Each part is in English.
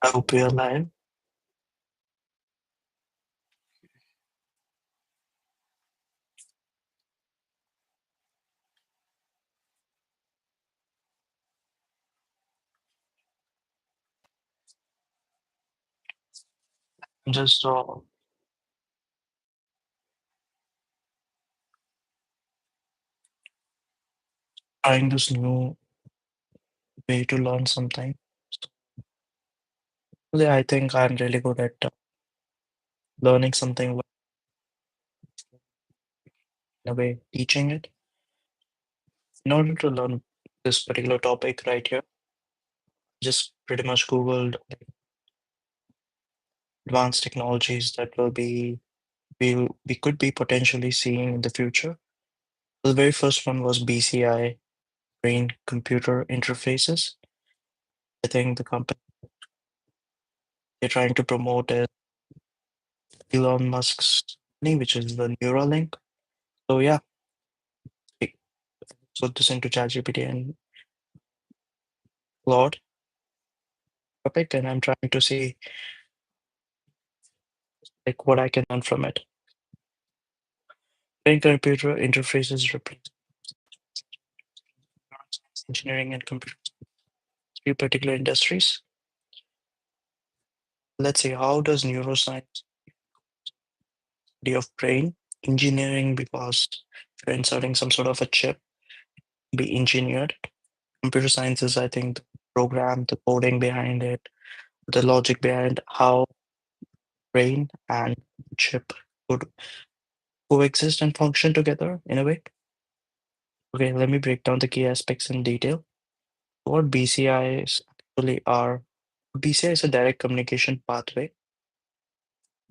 I hope you're alive. I'm just trying this new way to learn something. Yeah, I think I'm really good at learning something in a way, teaching it. In order to learn this particular topic right here, just pretty much Googled advanced technologies that we could be potentially seeing in the future. The very first one was BCI, brain computer interfaces. I think the company they're trying to promote is Elon Musk's company, which is the Neuralink. So yeah, I put this into ChatGPT and Claude topic, and I'm trying to see like what I can learn from it. Brain computer interfaces replace neuroscience, engineering, and computer three particular industries. Let's see, how does neuroscience study of brain engineering, because if you're inserting some sort of a chip, be engineered. Computer science is, I think, the program, the coding behind it, the logic behind how brain and chip could coexist and function together in a way. Okay, let me break down the key aspects in detail. What BCIs actually are. BCI is a direct communication pathway.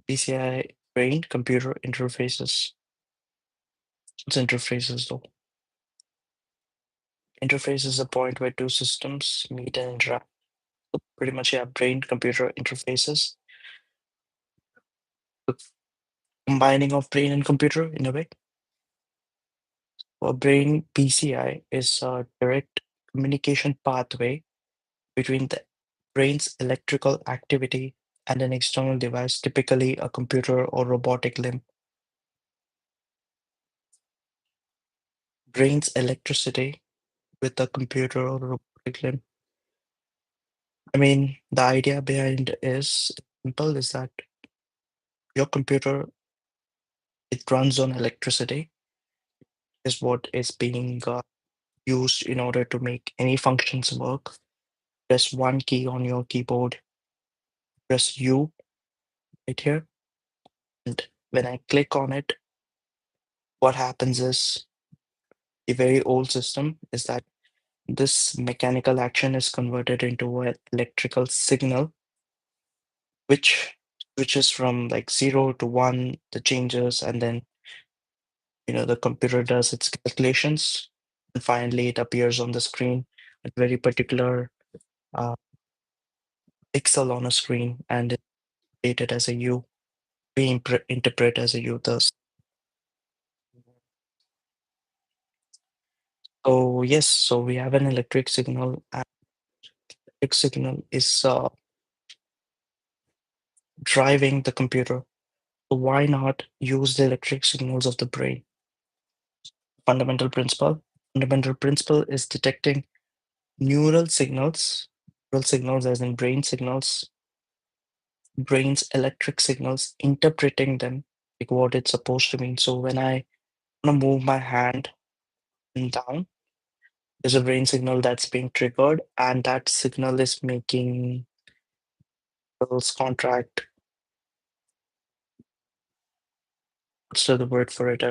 BCI, brain computer interfaces. It's interfaces though. Interface is a point where two systems meet and interact. So pretty much, yeah, brain computer interfaces. The combining of brain and computer in a way. For brain, BCI is a direct communication pathway between the brain's electrical activity and an external device, typically a computer or robotic limb. Brain's electricity with a computer or robotic limb. I mean, the idea behind is simple is that your computer, it runs on electricity, is what is being used in order to make any functions work. Press one key on your keyboard, press U right here, and when I click on it, what happens is the very old system is that this mechanical action is converted into an electrical signal, which switches from like 0 to 1, the changes, and then the computer does its calculations, and finally it appears on the screen, a very particular uh, pixel on a screen, and it's created as a U. We interpret as a U thus. So yes, so we have an electric signal, and electric signal is driving the computer. So why not use the electric signals of the brain? Fundamental principle. Fundamental principle is detecting neural signals as in brain signals, brain's electric signals, interpreting them like what it's supposed to mean. So when I want to move my hand and down, there's a brain signal that's being triggered, and that signal is making cells contract. What's the word for it?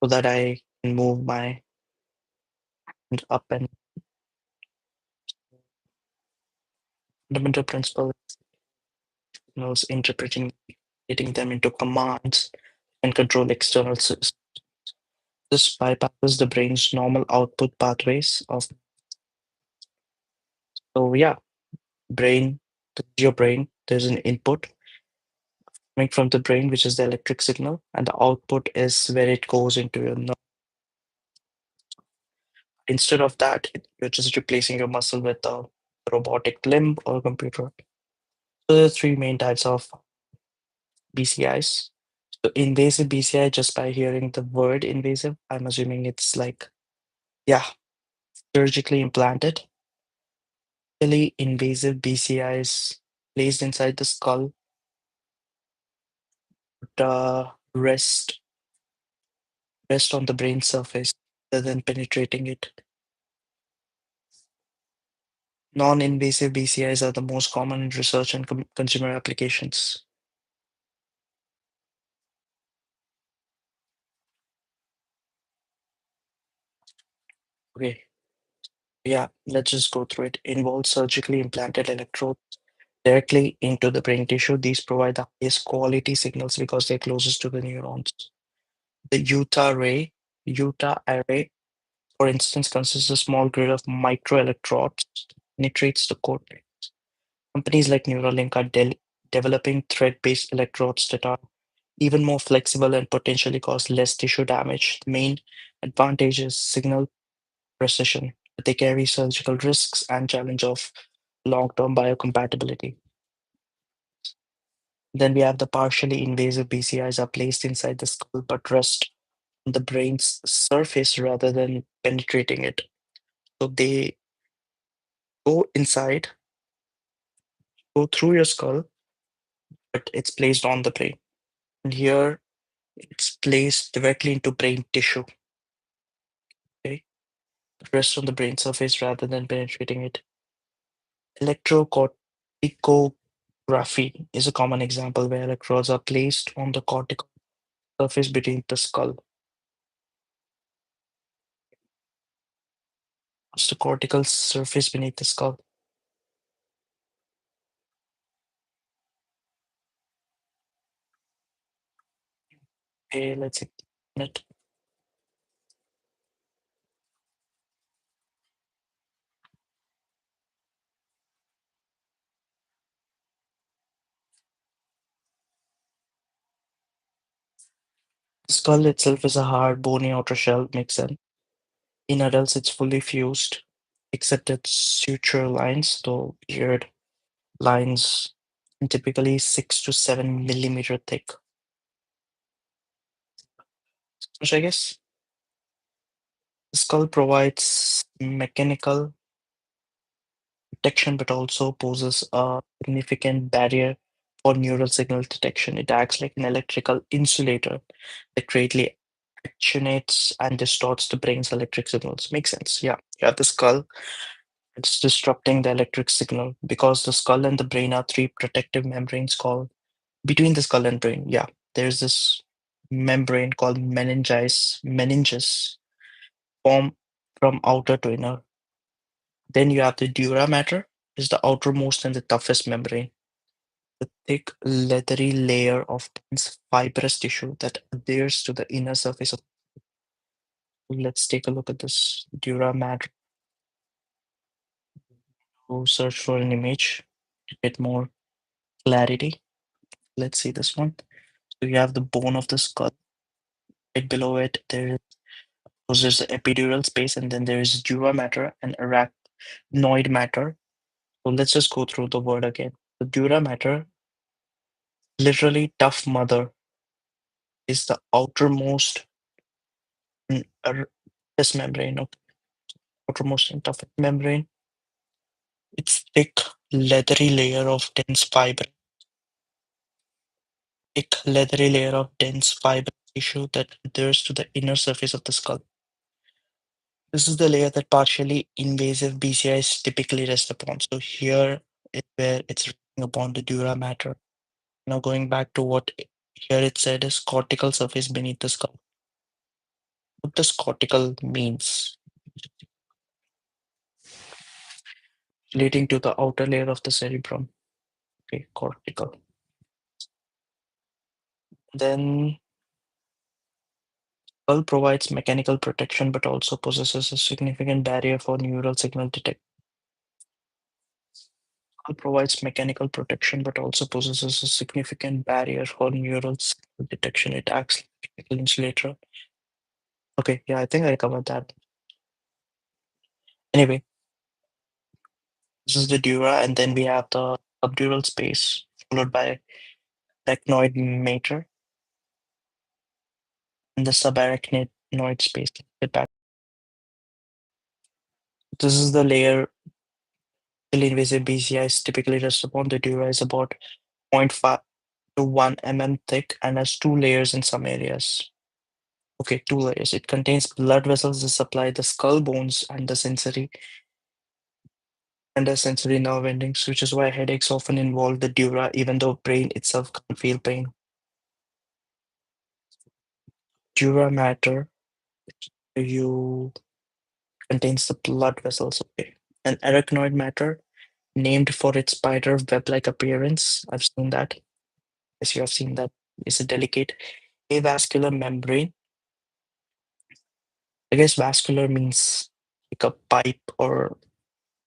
So that I can move my hand up, and fundamental principle is signals interpreting, getting them into commands and control external systems. This bypasses the brain's normal output pathways of. So yeah, brain, your brain, there's an input coming from the brain, which is the electric signal, and the output is where it goes into your Instead of that, you're just replacing your muscle with a robotic limb or a computer. So there are three main types of BCIs. So invasive BCI, just by hearing the word invasive, I'm assuming it's like, yeah, surgically implanted. Really invasive BCIs placed inside the skull, rest on the brain surface rather than penetrating it. Non-invasive BCIs are the most common in research and consumer applications. Okay, yeah, let's just go through it. Involves surgically implanted electrodes directly into the brain tissue. These provide the highest quality signals because they're closest to the neurons. The Utah array, for instance, consists of a small grid of microelectrodes that penetrates the cortex. Companies like Neuralink are developing thread-based electrodes that are even more flexible and potentially cause less tissue damage. The main advantage is signal precision, but they carry surgical risks and challenge of long-term biocompatibility. Then we have the partially invasive BCIs are placed inside the skull but rest on the brain's surface rather than penetrating it. So they go inside, go through your skull, but it's placed on the brain. And here it's placed directly into brain tissue. Okay, rest on the brain surface rather than penetrating it. Electrocorticography is a common example where electrodes are placed on the cortical surface between the skull. What's the cortical surface beneath the skull? Okay, let's examine it. The skull itself is a hard, bony outer shell, makes sense. In adults, it's fully fused, except its suture lines, though weird lines, and typically 6 to 7 millimeter thick. Which I guess the skull provides mechanical protection, but also poses a significant barrier for neural signal detection. It acts like an electrical insulator that greatly attenuates and distorts the brain's electric signals. Makes sense. Yeah. You have the skull, it's disrupting the electric signal because the skull and the brain are three protective membranes called between the skull and brain. Yeah. There's this membrane called meninges form from outer to inner. Then you have the dura mater, is the outermost and the toughest membrane. The thick, leathery layer of dense fibrous tissue that adheres to the inner surface of. Let's take a look at this dura mater. We'll search for an image to get more clarity. Let's see this one. So you have the bone of the skull. Right below it, there's the epidural space, and then there is dura mater and arachnoid matter. So let's just go through the word again. The dura mater, literally tough mother, is the outermost toughest membrane. Okay, outermost and toughest membrane. It's thick, leathery layer of dense fiber tissue that adheres to the inner surface of the skull. This is the layer that partially invasive BCIs typically rest upon. So here is where it's resting upon the dura mater. Now going back to what here it said is cortical surface beneath the skull. What does cortical means? Relating to the outer layer of the cerebrum. Okay, cortical. Then skull provides mechanical protection but also possesses a significant barrier for neural signal detection. Skull provides mechanical protection but also possesses a significant barrier for neural signal detection. It acts like a chemical insulator. Okay, yeah, I think I covered that. Anyway, this is the dura, and then we have the subdural space, followed by arachnoid mater and the subarachnoid space. Get back. This is the layer invasive BCIs typically rest upon. The dura is about 0.5 to 1 mm thick and has two layers in some areas. Okay, two layers. It contains blood vessels that supply the skull bones and the sensory nerve endings, which is why headaches often involve the dura, even though brain itself can't feel pain. Dura matter you contains the blood vessels. Okay. And arachnoid matter, named for its spider web-like appearance. I've seen that. Yes, you have seen that. It's a delicate avascular membrane. I guess vascular means like a pipe or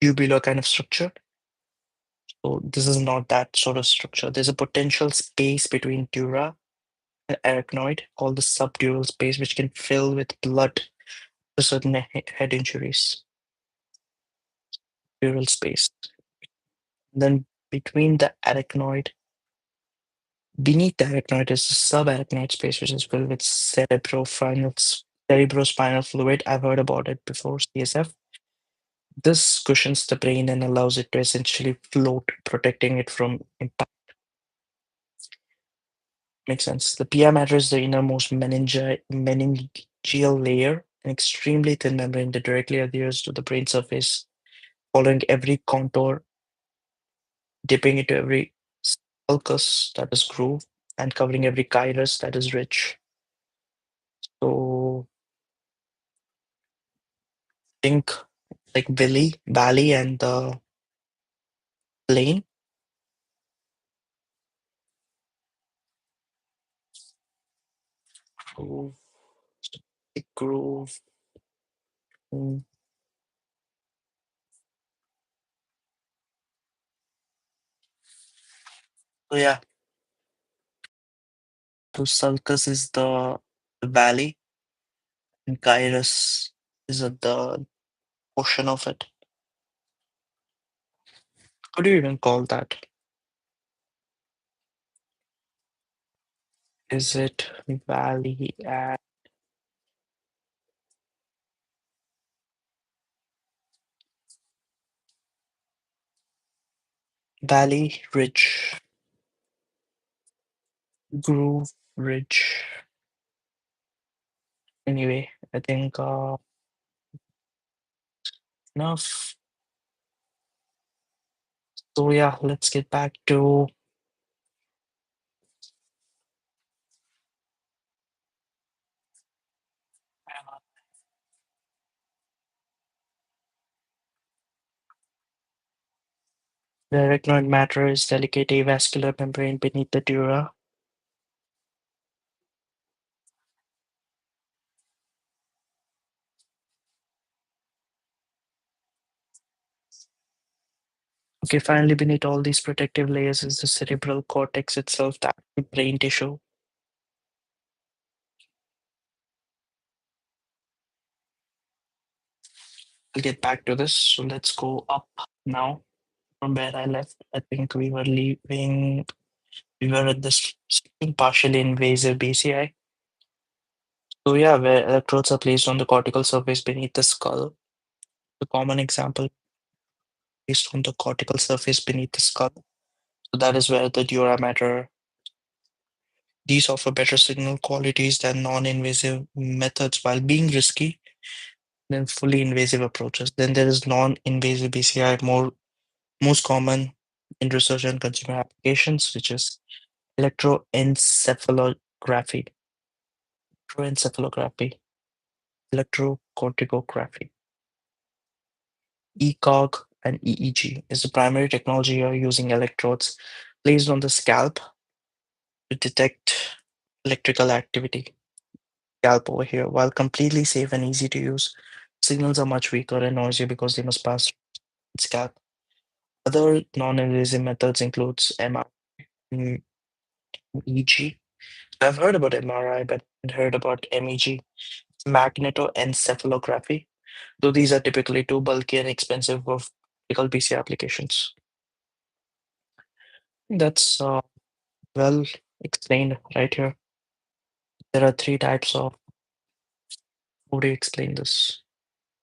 tubular kind of structure. So this is not that sort of structure. There's a potential space between dura and arachnoid called the subdural space, which can fill with blood to certain head injuries. Dural space. Then between the arachnoid, beneath the arachnoid is the subarachnoid space, which is filled with cerebrospinal fluid. I've heard about it before, CSF. This cushions the brain and allows it to essentially float, protecting it from impact. Makes sense. The pia mater is the innermost meningeal layer, an extremely thin membrane that directly adheres to the brain surface, following every contour, dipping into every sulcus, that is groove, and covering every gyrus, that is ridge. So think like valley, and the plain. Groove, big groove. mm, So yeah, so sulcus is the valley, and gyrus is at the portion of it. What do you even call that? Is it valley and valley, ridge, groove, ridge? Anyway, I think enough. So yeah, let's get back to the arachnoid matter is delicate avascular membrane beneath the dura. Okay, finally, beneath all these protective layers is the cerebral cortex itself, the actual brain tissue. I'll get back to this. So let's go up now from where I left. I think we were at this partially invasive BCI. So yeah, where electrodes are placed on the cortical surface beneath the skull. The common example placed on the cortical surface beneath the skull. So that is where the dura matter. These offer better signal qualities than non-invasive methods while being risky than fully invasive approaches. Then there is non-invasive BCI, most common in research and consumer applications, which is electroencephalography, electroencephalography, electrocorticography, ECOG, and EEG is the primary technology here using electrodes placed on the scalp to detect electrical activity. Scalp over here, while completely safe and easy to use, signals are much weaker and noisier because they must pass through the scalp. Other non-invasive methods includes MRI, EEG. I've heard about MRI, but I haven't heard about MEG, magnetoencephalography. though these are typically too bulky and expensive for practical BCI applications. That's well explained right here. There are three types of, how do you explain this?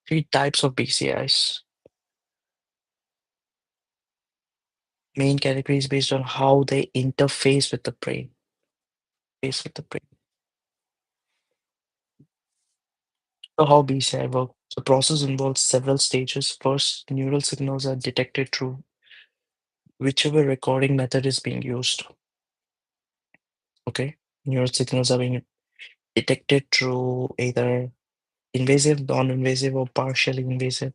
Three types of BCIs. Main categories based on how they interface with the brain. Face with the brain. So how BCI works? The process involves several stages. First, neural signals are detected through whichever recording method is being used. Okay, neural signals are being detected through either invasive, non-invasive, or partially invasive.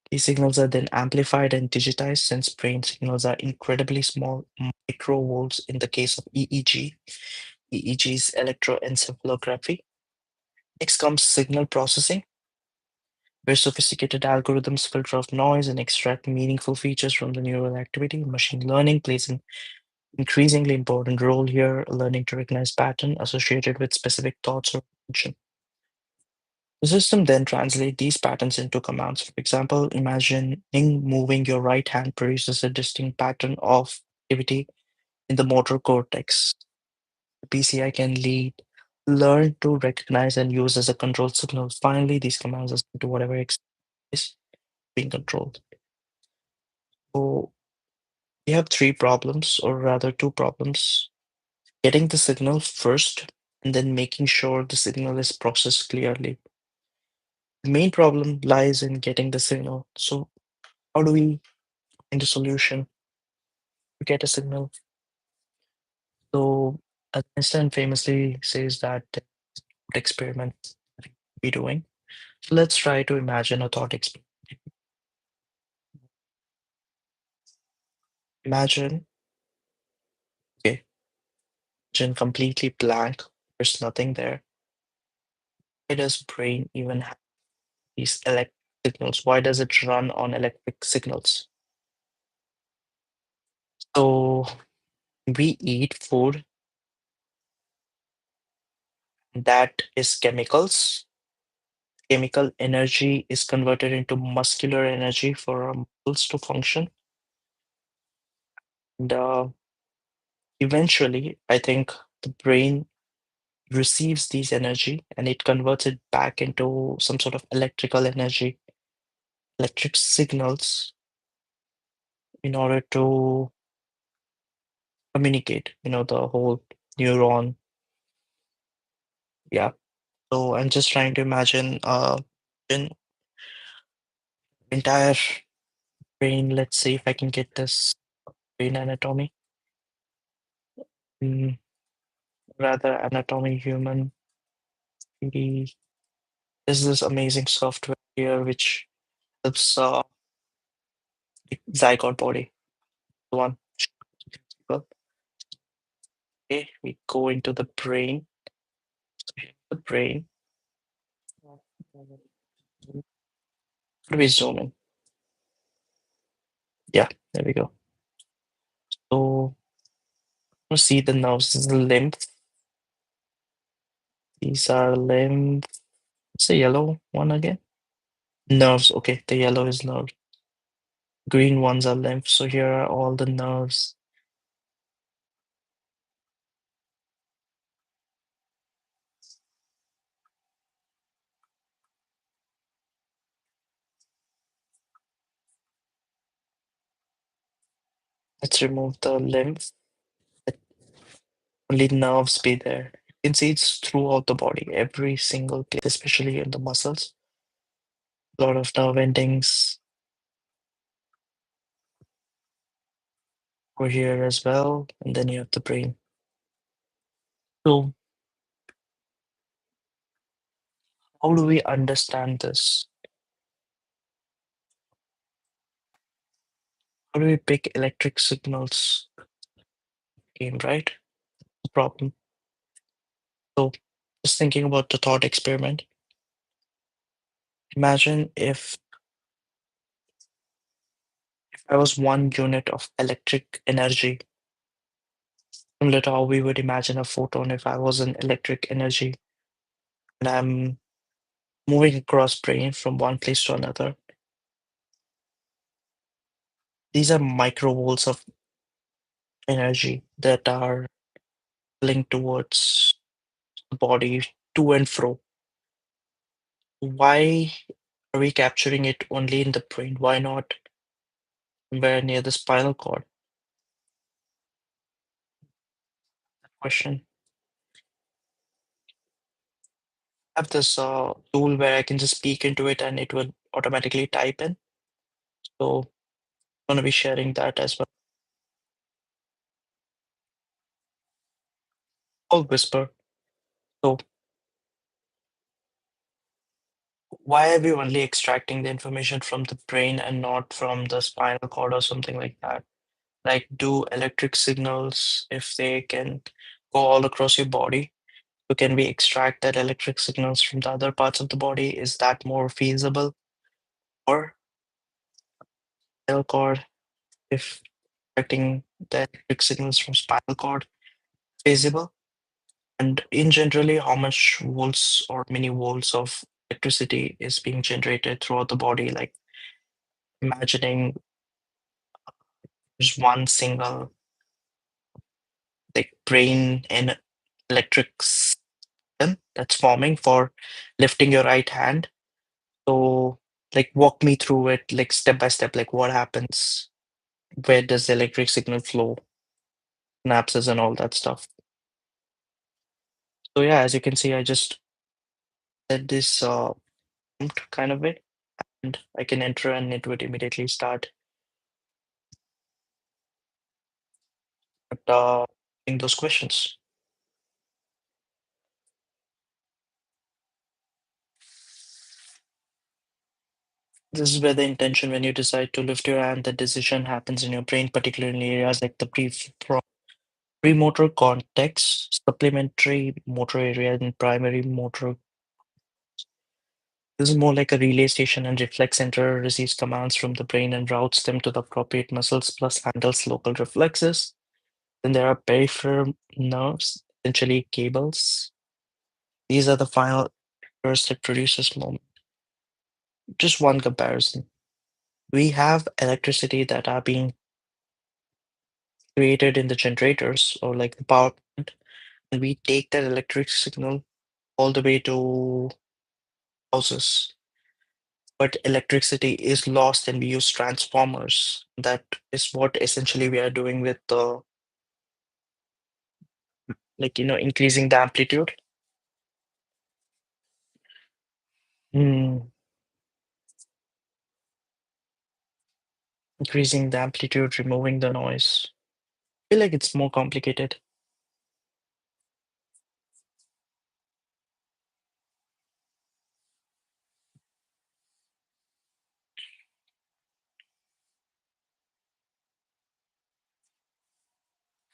These signals are then amplified and digitized since brain signals are incredibly small, microvolts in the case of EEG. EEG is electroencephalography. Next comes signal processing, where sophisticated algorithms filter out noise and extract meaningful features from the neural activity. Machine learning plays an increasingly important role here, learning to recognize pattern associated with specific thoughts or attention. The system then translates these patterns into commands. For example, imagining moving your right hand produces a distinct pattern of activity in the motor cortex. The PCI can learn to recognize and use as a control signal. Finally, these commands are sent to whatever is being controlled. So we have three problems, or rather two problems. Getting the signal first, and then making sure the signal is processed clearly. The main problem lies in getting the signal. So how do we find a solution to get a signal? So as Einstein famously says that experiment be doing. So let's try to imagine a thought experiment. Imagine, okay, imagine completely blank. There's nothing there. Why does brain even have these electric signals? Why does it run on electric signals? So we eat food that is chemicals. Chemical energy is converted into muscular energy for our muscles to function. And eventually, I think the brain receives these energy and it converts it back into some sort of electrical energy, electric signals in order to communicate, the whole neuron. Yeah. So I'm just trying to imagine an entire brain. Let's see if I can get this brain anatomy. Mm, rather anatomy human. 3D. There's this amazing software here which helps zygote body. The one. Okay, we go into the brain. The brain. How do we zoom in? Yeah, there we go. So you see the nerves. This is the lymph. These are lymph. What's the yellow one again? Nerves. Okay, the yellow is nerves. Green ones are lymph. So here are all the nerves. Let's remove the lymph. Let only nerves be there. You can see it's throughout the body, every single place, especially in the muscles. A lot of nerve endings over here as well. And then you have the brain. So how do we understand this? How do we pick electric signals? Game, right? No problem. So just thinking about the thought experiment. Imagine if I was one unit of electric energy, similar to how we would imagine a photon if I was an electric energy, and I'm moving across brain from one place to another. These are microvolts of energy that are linked towards the body to and fro. Why are we capturing it only in the brain? Why not somewhere near the spinal cord? Question. I have this tool where I can just speak into it and it will automatically type in. So I'm gonna be sharing that as well. I'll whisper. So why are we only extracting the information from the brain and not from the spinal cord or something like that? Like, do electric signals, if they can go all across your body, so can we extract that electric signals from the other parts of the body? Is that more feasible? Or spinal cord, if extracting the electric signals from spinal cord feasible? And in generally, how much volts or many volts of electricity is being generated throughout the body? Like imagining just one single like brain and electric system that's forming for lifting your right hand. So like walk me through it like step by step, like what happens, where does the electric signal flow, synapses and all that stuff. So yeah, as you can see, I just did this prompt kind of way, and I can enter and it would immediately start asking those questions. This is where the intention, when you decide to lift your hand, the decision happens in your brain, particularly in areas like the premotor cortex, supplementary motor area, and primary motor. This is more like a relay station, and reflex center receives commands from the brain and routes them to the appropriate muscles, plus handles local reflexes. Then there are peripheral nerves, essentially cables. These are the final errors that produces moment. Just one comparison. We have electricity that are being created in the generators or like the power plant, and we take that electric signal all the way to houses. But electricity is lost and we use transformers. That is what essentially we are doing with the increasing the amplitude. Hmm, increasing the amplitude, removing the noise. I feel like it's more complicated.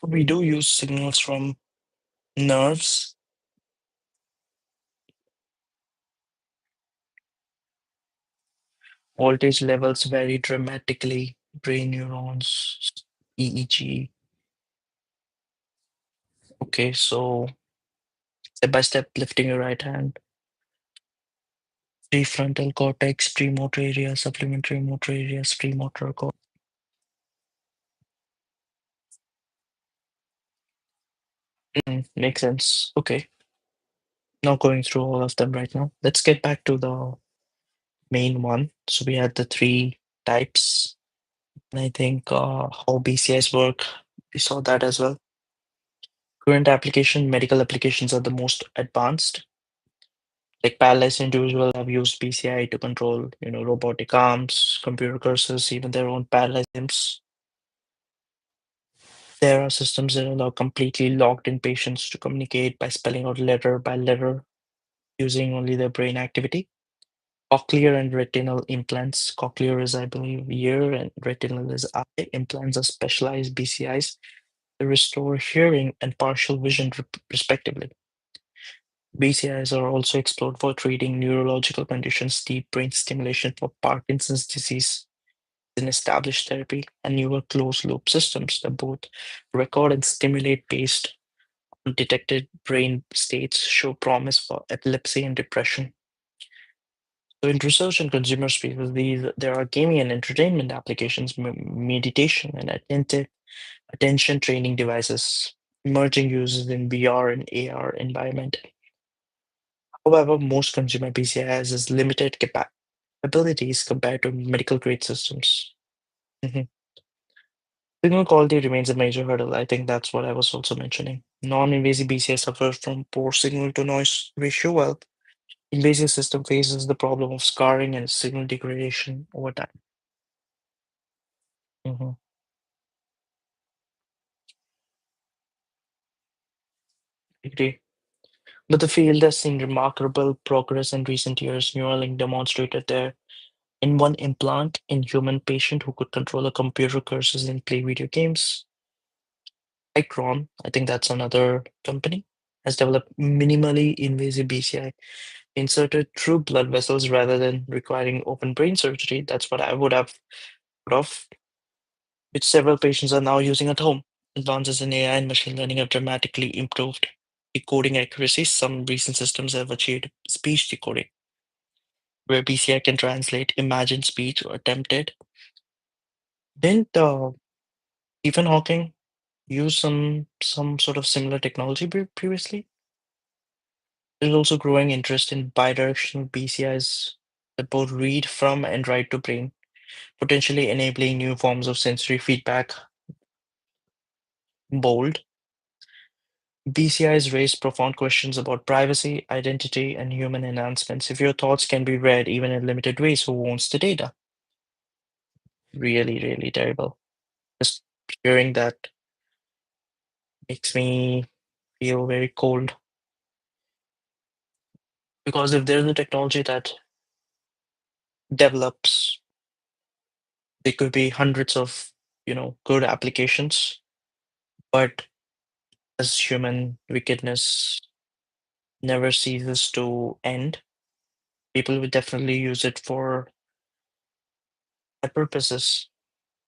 We do use signals from nerves. Voltage levels vary dramatically. Brain neurons, EEG. Okay, so step by step, lifting your right hand. Prefrontal cortex, premotor area, supplementary motor areas, premotor cortex. Makes sense. Okay, not going through all of them right now. Let's get back to the main one. So we had the three types, and I think how BCIs work. We saw that as well. Current application, medical applications are the most advanced. Like paralyzed individuals have used BCI to control, robotic arms, computer cursors, even their own paralyzed limbs. There are systems that allow completely locked in patients to communicate by spelling out letter by letter using only their brain activity. Cochlear and retinal implants. Cochlear is, I believe, ear, and retinal is eye. Implants are specialized BCIs that restore hearing and partial vision, respectively. BCIs are also explored for treating neurological conditions, deep brain stimulation for Parkinson's disease, an established therapy, and newer closed loop systems that both record and stimulate based on detected brain states show promise for epilepsy and depression. So in research and consumer spaces, there are gaming and entertainment applications, meditation and attention training devices, emerging uses in VR and AR environment. However, most consumer BCI has limited capabilities compared to medical grade systems. Mhm. Signal quality remains a major hurdle. I think that's what I was also mentioning. Non-invasive BCI suffers from poor signal to noise ratio, while invasive system faces the problem of scarring and signal degradation over time. Mhm. Agree. But the field has seen remarkable progress in recent years. Neuralink demonstrated their in one implant in human patient who could control a computer cursors and play video games. Icron, I think that's another company, has developed minimally invasive BCI inserted through blood vessels rather than requiring open brain surgery. That's what I would have thought of, which several patients are now using at home. Advances in AI and machine learning have dramatically improved decoding accuracy. Some recent systems have achieved speech decoding, where BCI can translate imagined speech or attempted. Didn't Stephen Hawking use some sort of similar technology previously? There's also growing interest in bidirectional BCIs that both read from and write to brain, potentially enabling new forms of sensory feedback. Bold. BCIs raise profound questions about privacy, identity, and human enhancements. If your thoughts can be read even in limited ways, who owns the data? Really, really terrible. Just hearing that makes me feel very cold. Because if there's a technology that develops, there could be hundreds of, good applications, but as human wickedness never ceases to end, people will definitely use it for bad purposes.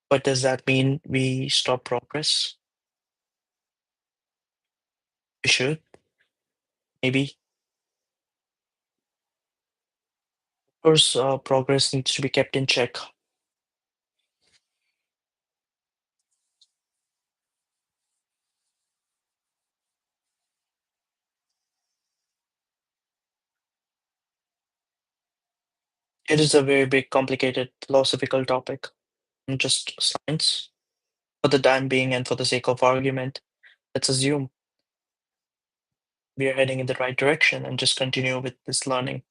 But does that mean we stop progress? We should, maybe. Of course, progress needs to be kept in check. It is a very big, complicated philosophical topic, not just science. For the time being and for the sake of argument, let's assume we are heading in the right direction and just continue with this learning.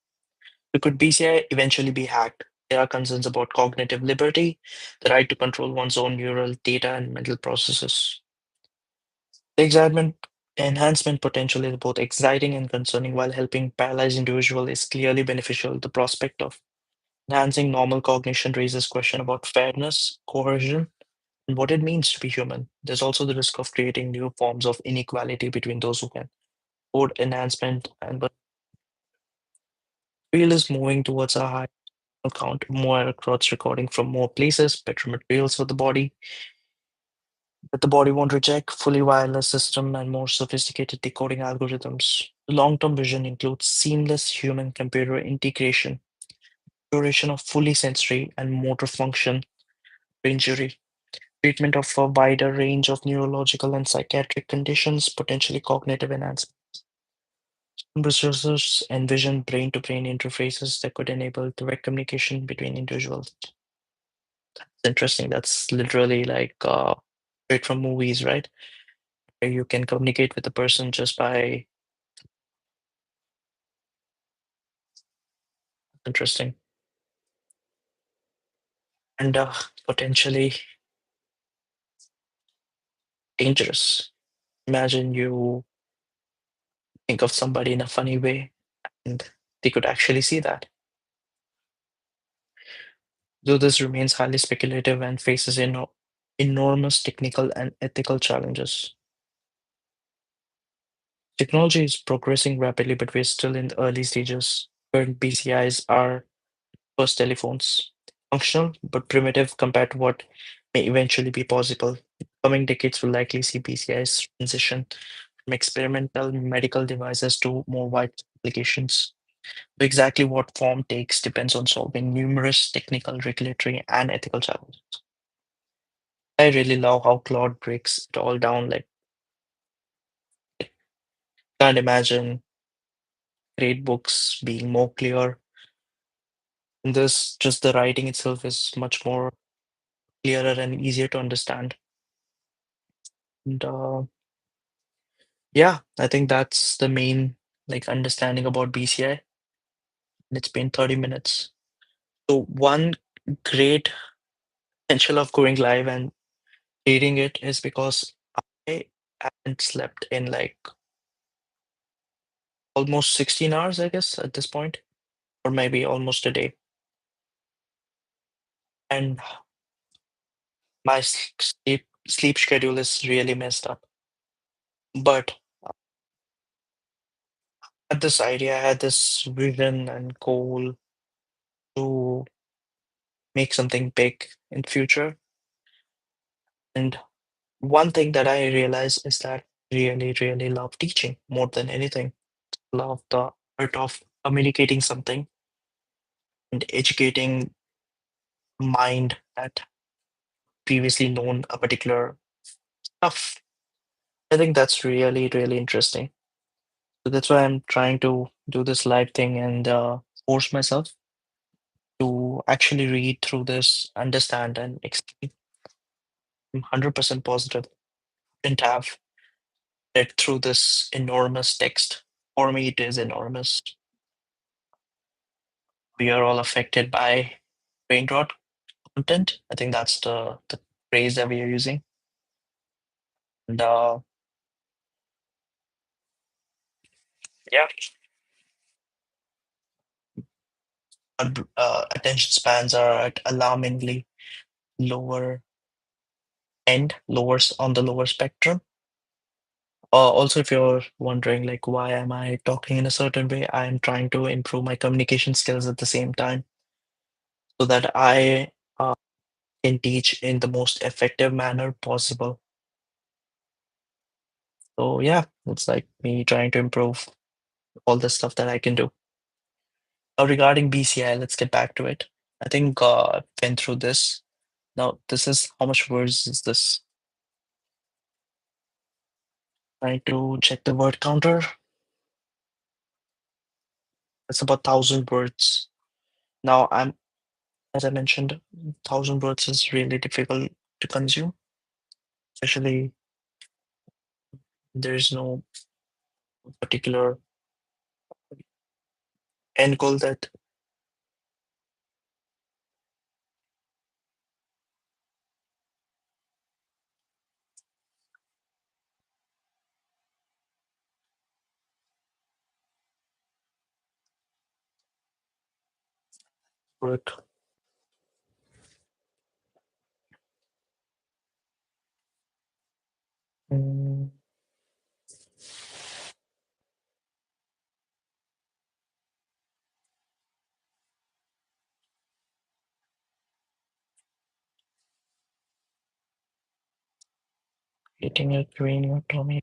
So could BCI eventually be hacked? There are concerns about cognitive liberty, the right to control one's own neural data and mental processes. The enhancement potential is both exciting and concerning. While helping paralyzed individual is clearly beneficial, the prospect of enhancing normal cognition raises question about fairness, coercion, and what it means to be human. There's also the risk of creating new forms of inequality between those who can afford enhancement and but field is moving towards a high count, more electrodes recording from more places, better materials for the body that the body won't reject, fully wireless system, and more sophisticated decoding algorithms. The long-term vision includes seamless human-computer integration, duration of fully sensory and motor function injury, treatment of a wider range of neurological and psychiatric conditions, potentially cognitive enhancement. Some researchers envision brain-to-brain interfaces that could enable direct communication between individuals. It's interesting. That's literally like straight from movies, right? Where you can communicate with the person just by interesting and potentially dangerous. Imagine you think of somebody in a funny way and they could actually see that. Though this remains highly speculative and faces enormous technical and ethical challenges. Technology is progressing rapidly, but we're still in the early stages. Current BCIs are first telephones, functional but primitive compared to what may eventually be possible. Coming decades will likely see BCIs transition from experimental medical devices to more wide applications. Exactly what form takes depends on solving numerous technical, regulatory, and ethical challenges. I really love how Claude breaks it all down. Like, can't imagine great books being more clear. And this, just the writing itself is much more clearer and easier to understand. And yeah, I think that's the main like understanding about BCI. And it's been 30 minutes. So one great potential of going live and reading it is because I haven't slept in like almost 16 hours, I guess, at this point, or maybe almost a day. And my sleep schedule is really messed up. But I had this idea, I had this vision and goal to make something big in future. And one thing that I realized is that I really, really love teaching more than anything. Love the art of communicating something and educating mind that previously known a particular stuff. I think that's really, really interesting. So that's why I'm trying to do this live thing and force myself to actually read through this, understand, and explain. I'm 100% positive. Didn't have read through this enormous text. For me, it is enormous. We are all affected by brain rot content. I think that's the phrase that we are using. And yeah, attention spans are at alarmingly lower end, lowers on the lower spectrum. Also, if you're wondering, like, why am I talking in a certain way, I am trying to improve my communication skills at the same time so that I can teach in the most effective manner possible. So, yeah, it's like me trying to improve all the stuff that I can do. Now, regarding BCI, let's get back to it. I think I've been through this. Now, this is how much words is this? Trying to check the word counter. It's about 1,000 words. Now, as I mentioned, 1,000 words is really difficult to consume, especially there's no particular end goal that work. Mm, Getting a craniotomy.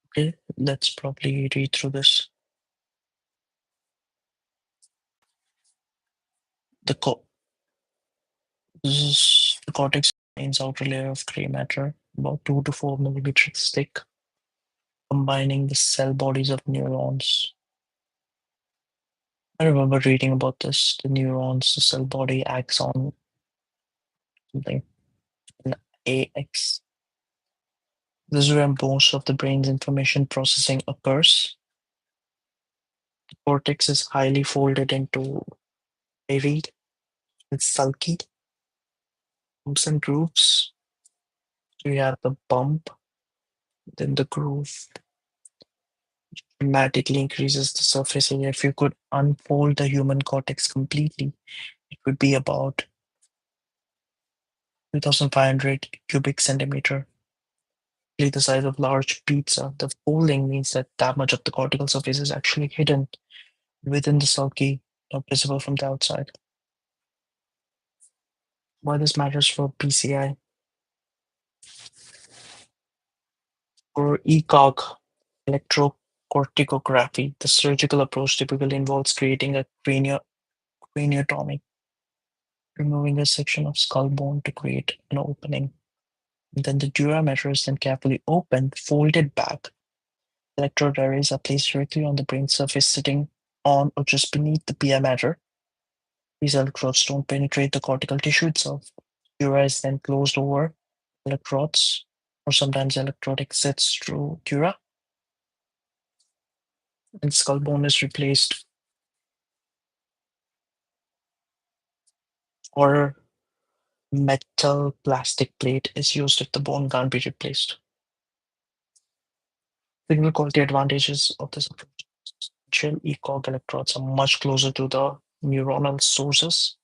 Okay, let's probably read through this. The the cortex contains outer layer of gray matter, about 2 to 4 millimeters thick, combining the cell bodies of neurons. I remember reading about this. The neurons, the cell body acts on something, an AX. This is where most of the brain's information processing occurs. The cortex is highly folded into read and sulky bumps and grooves. So you have the bump, then the groove dramatically increases the surface area. If you could unfold the human cortex completely, it would be about 2,500 cubic centimeter, really the size of large pizza. The folding means that that much of the cortical surface is actually hidden within the sulci, not visible from the outside. Why this matters for PCI or ECOG, corticography. The surgical approach typically involves creating a craniotomy, removing a section of skull bone to create an opening. Then the dura mater is then carefully opened, folded back. Electrode arrays are placed directly on the brain surface, sitting on or just beneath the pia mater. These electrodes don't penetrate the cortical tissue itself. Dura is then closed over electrodes, or sometimes electrode exits through dura, and skull bone is replaced, or metal plastic plate is used if the bone can't be replaced. Signal quality advantages of this approach. Gel ECOG electrodes are much closer to the neuronal sources.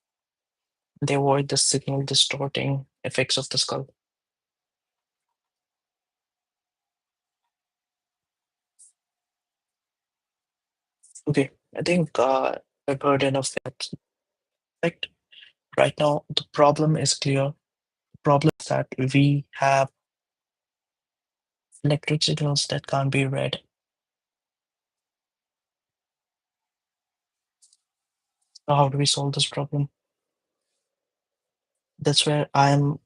They avoid the signal distorting effects of the skull. Okay, I think I've heard enough that. Like, right now, the problem is clear. The problem is that we have electric signals that can't be read. So how do we solve this problem? That's where I'm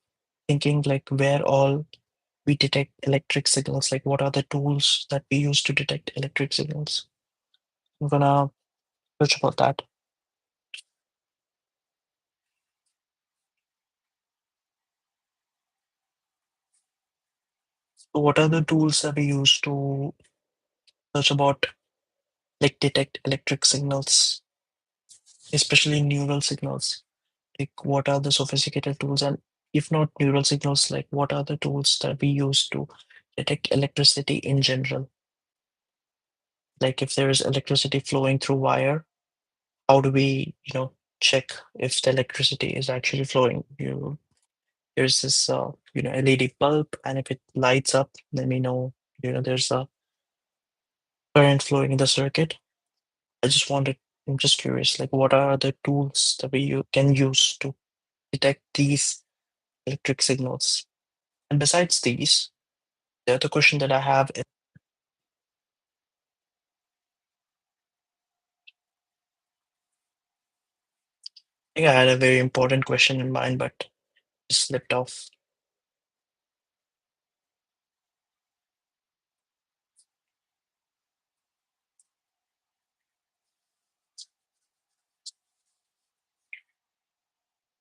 thinking, like, where all we detect electric signals, like what are the tools that we use to detect electric signals? I'm gonna search about that. So what are the tools that we use to search about, like, detect electric signals, especially neural signals? Like, what are the sophisticated tools? And if not neural signals, like, what are the tools that we use to detect electricity in general? Like, if there is electricity flowing through wire, how do we, check if the electricity is actually flowing? There's this, LED bulb, and if it lights up, then we know, there's a current flowing in the circuit. I just wanted, I'm just curious, like, what are the tools that can use to detect these electric signals? And besides these, the other question that I have is, I think I had a very important question in mind, but just slipped off.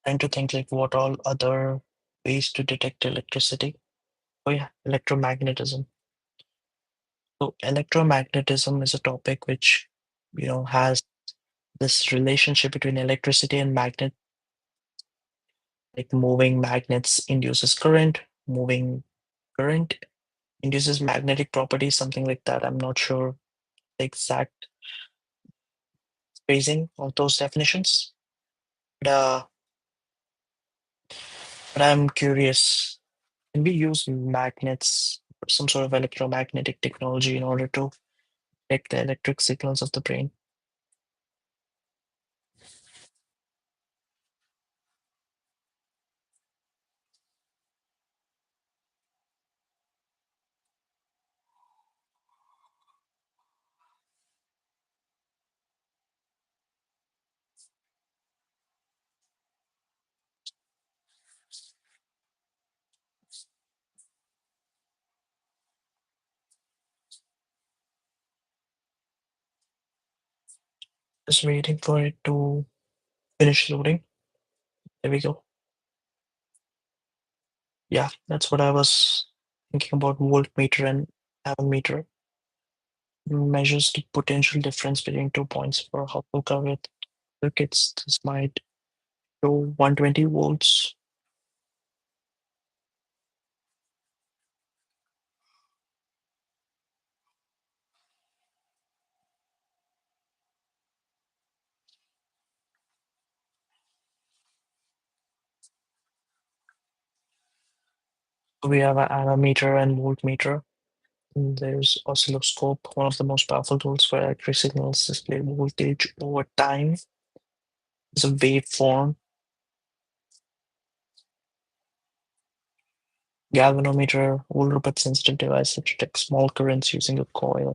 Trying to think, like, what all other ways to detect electricity. Oh yeah, electromagnetism. So electromagnetism is a topic which, has this relationship between electricity and magnet. Like, moving magnets induces current, moving current induces magnetic properties, something like that. I'm not sure the exact phrasing of those definitions, but, I'm curious. Can we use magnets or some sort of electromagnetic technology in order to detect the electric signals of the brain? Just waiting for it to finish loading. There we go. Yeah, that's what I was thinking about. Voltmeter and ammeter measures the potential difference between 2 points for Hubble covered circuits. This might show 120 volts. We have an ammeter and voltmeter. And there's oscilloscope, one of the most powerful tools for electric signals display voltage over time. It's a waveform. Galvanometer, older but sensitive device that detects small currents using a coil.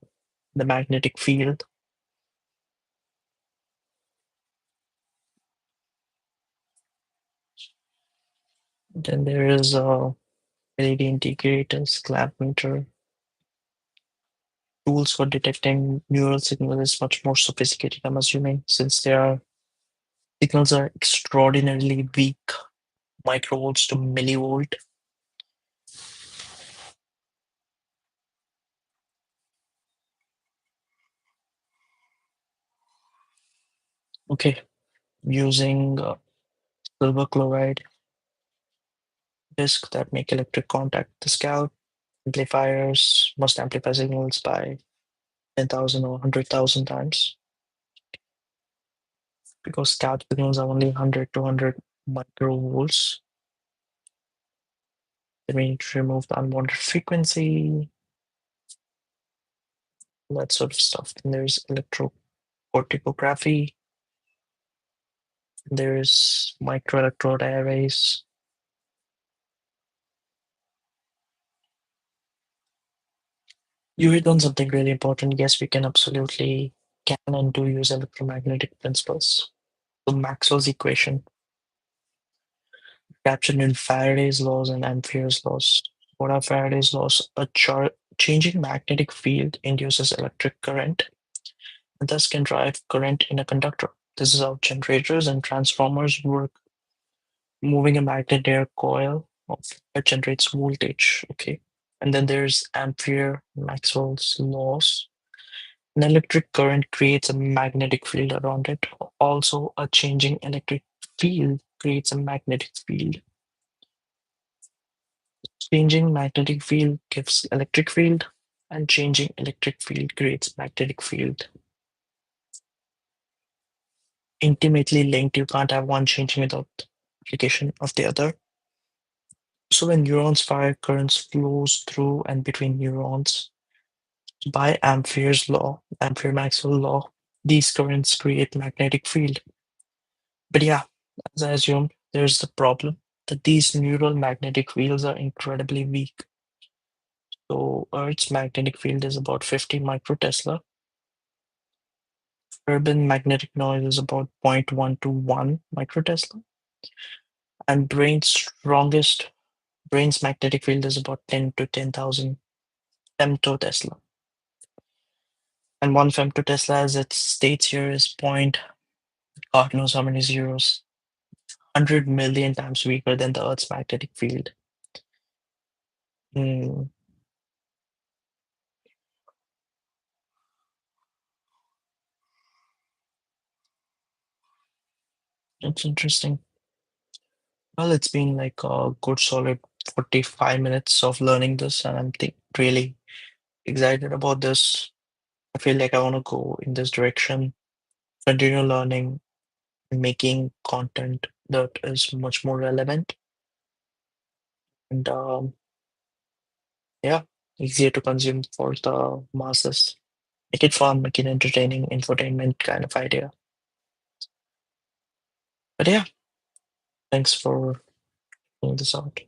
the magnetic field. Then there is LED integrators, clamp meter, tools for detecting neural signal is much more sophisticated, I'm assuming, since their signals are extraordinarily weak, microvolts to millivolt. Okay, using silver chloride disc that make electric contact with the scalp. Amplifiers must amplify signals by 10,000 or 100,000 times because scalp signals are only 100 to 100 microvolts. Then we need to remove the unwanted frequency, that sort of stuff. And there's electrocorticography. There's microelectrode arrays. You hit on something really important. Yes, we can absolutely can and do use electromagnetic principles. So Maxwell's equation, captured in Faraday's laws and Ampere's laws. What are Faraday's laws? Changing magnetic field induces electric current and thus can drive current in a conductor. This is how generators and transformers work. Moving a magnet near a coil of that generates voltage. Okay. And then there's Ampere, Maxwell's laws. An electric current creates a magnetic field around it. Also, a changing electric field creates a magnetic field. Changing magnetic field gives electric field, and changing electric field creates magnetic field. Intimately linked, you can't have one changing without application of the other. So when neurons fire, currents flows through and between neurons. By Ampere's law, Ampere-Maxwell law, these currents create magnetic field. But yeah, as I assumed, there's the problem that these neural magnetic fields are incredibly weak. So Earth's magnetic field is about 50 microtesla. Urban magnetic noise is about 0.1 to 1 microtesla. And brain's magnetic field is about 10 to 10,000 femtotesla. And 1 femtotesla, as it states here, is point, God knows how many zeros, 100 million times weaker than the Earth's magnetic field. Hmm, that's interesting. Well, it's been like a good solid 45 minutes of learning this, and I'm really excited about this. I feel like I want to go in this direction, continue learning, and making content that is much more relevant and yeah, easier to consume for the masses. Make it fun, make it entertaining, infotainment kind of idea. But yeah, thanks for putting this out.